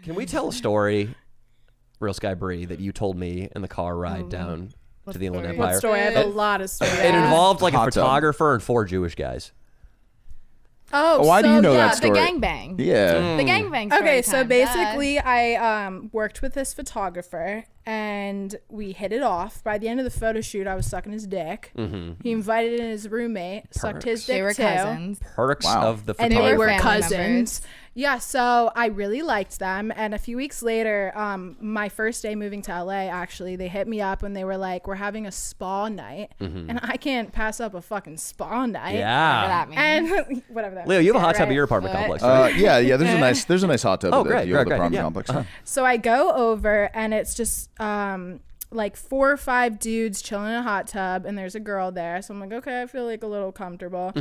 Can we tell a story, Real Sky Bri, that you told me in the car ride down to the Inland Empire? What story? I have a lot of stories. It involved like a Hot tub. photographer and 4 Jewish guys. Oh, Why do you know that story? The gangbang. Yeah. The gangbang. Okay, so basically, I worked with this photographer, and we hit it off. By the end of the photo shoot, I was sucking his dick. He invited in his roommate, sucked his dick They were too. cousins. Perks of the And photographer. they were family cousins. members. Yeah, so I really liked them. And a few weeks later, my first day moving to LA, actually, they hit me up and they were like, we're having a spa night. And I can't pass up a fucking spa night. Yeah. Whatever that means. And whatever that Leo, you have a means, hot tub right? at your apartment complex, right? Yeah. There's a nice hot tub. Oh, at the great, view of great, the apartment yeah. complex. So I go over and it's just like 4 or 5 dudes chilling in a hot tub and there's a girl there. So I'm like, okay, I feel like a little comfortable.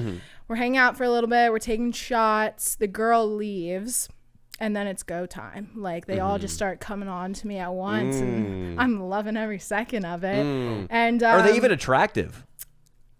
We're hanging out for a little bit. We're taking shots. The girl leaves. And then it's go time. Like they all just start coming on to me at once, and I'm loving every second of it. And Are they even attractive?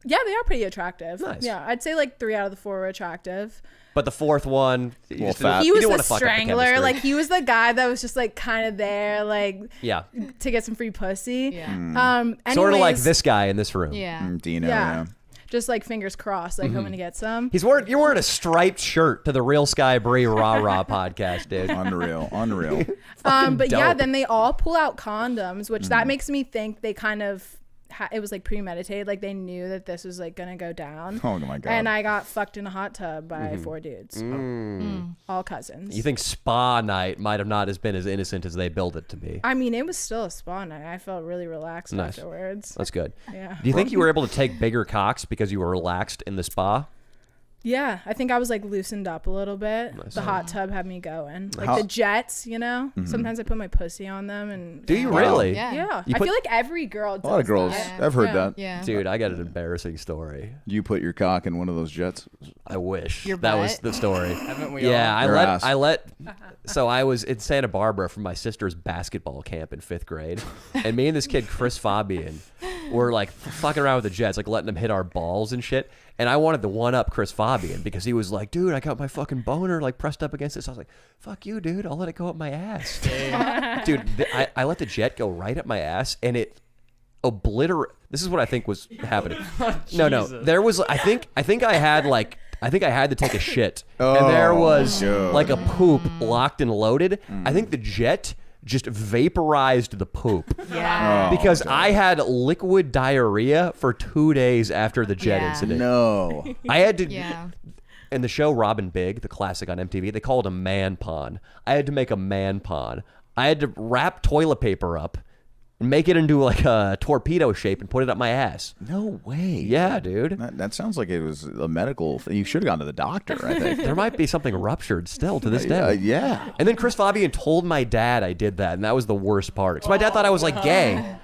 Yeah, they are pretty attractive. Nice. Yeah, I'd say like 3 out of the 4 were attractive. But the 4th one, Well, fat. He you was didn't wanna the fuck up the strangler. chemistry. Like he was the guy that was just like kind of there, like Yeah. to get some free pussy. Yeah. Sort of like Anyways, this guy in this room. Yeah. Dino. Yeah. Yeah. Just like fingers crossed, like hoping to get some. You're wearing a striped shirt to the Real Sky Bri Rah Rah podcast, dude. Unreal. But yeah, dope. then they all pull out condoms, which that makes me think they kind of it was like premeditated, like they knew that this was like gonna go down. Oh my god. And I got fucked in a hot tub by 4 dudes, all cousins. You think spa night might have not been as innocent as they build it to be. I mean, it was still a spa night. I felt really relaxed Nice. afterwards. That's good. Yeah. Do you think you were able to take bigger cocks because you were relaxed in the spa? Yeah, I think I was like loosened up a little bit. The hot tub had me going. Like How- the jets, you know? Sometimes I put my pussy on them and Do you really? Yeah. Yeah. You I put- feel like every girl does a lot of girls. that. I've heard Yeah. that. Yeah. Dude, I got an embarrassing story. You put your cock in one of those jets. I wish Your that was butt? the story. Haven't we Yeah, all? I Your let. So I was in Santa Barbara for my sister's basketball camp in 5th grade, and me and this kid Chris Fabian were like fucking around with the jets, like letting them hit our balls and shit. And I wanted to one up Chris Fabian because he was like, dude, I got my fucking boner like pressed up against this. I was like, fuck you, dude. I'll let it go up my ass. Dude, I let the jet go right up my ass, and it obliterate. This is what I think was happening. No, there was. I think I had to take a shit, and there was God. like a poop locked and loaded. I think the jet just vaporized the poop. Yeah. Because I had liquid diarrhea for 2 days after the jet Yeah. incident. No. I had to. Yeah. In the show Robin Big, the classic on MTV, they call it a man pond. I had to make a man pond. I had to wrap toilet paper up and make it into like a torpedo shape and put it up my ass. No way. Yeah, dude. That sounds like it was a medical thing. You should have gone to the doctor, I think. There might be something ruptured still to this day. Yeah. And then Chris Fabian told my dad I did that, and that was the worst part. So my dad thought I was like gay.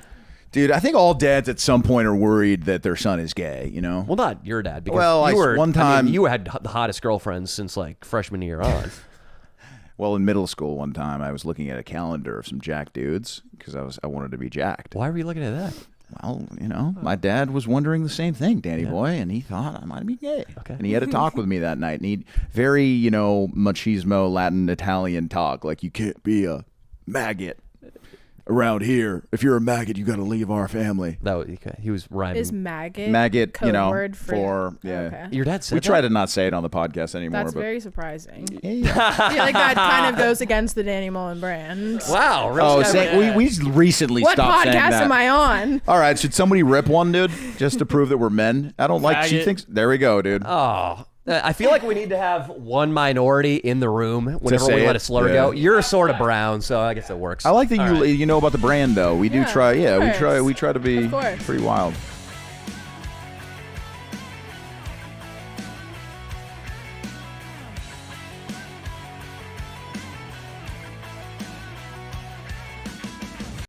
Dude, I think all dads at some point are worried that their son is gay, you know? Well, not your dad, because Well, you were one I mean, time- you had the hottest girlfriends since like freshman year on. Well, in middle school one time, I was looking at a calendar of some jacked dudes because I wanted to be jacked. Why were you looking at that? Well, you know, my dad was wondering the same thing, Danny boy, and he thought I might be gay. Okay. And he had a talk with me that night, and he very, you know, machismo, Latin, Italian talk, like you can't be a maggot around here. If you're a maggot, you got to leave our family. That was, okay. He was rhyming. Is maggot Maggot, code you know, word for yeah. Okay. Your dad said We try that? to not say it on the podcast anymore, That's but very surprising. yeah. I feel like that kind of goes against the Danny Mullen brand. Wow. Real Oh, Sky- we recently What stopped saying podcast that. am I on? All right, should somebody rip one, dude, just to prove that we're men? I don't like. She Faggot. thinks. There we go, dude. Oh, I feel like we need to have one minority in the room whenever say we let it. a slur Yeah. go. You're sort of brown, so I guess it works. I like that you know about the brand though. We do Yeah, try. Yeah, of we course. try to be Of course. pretty wild.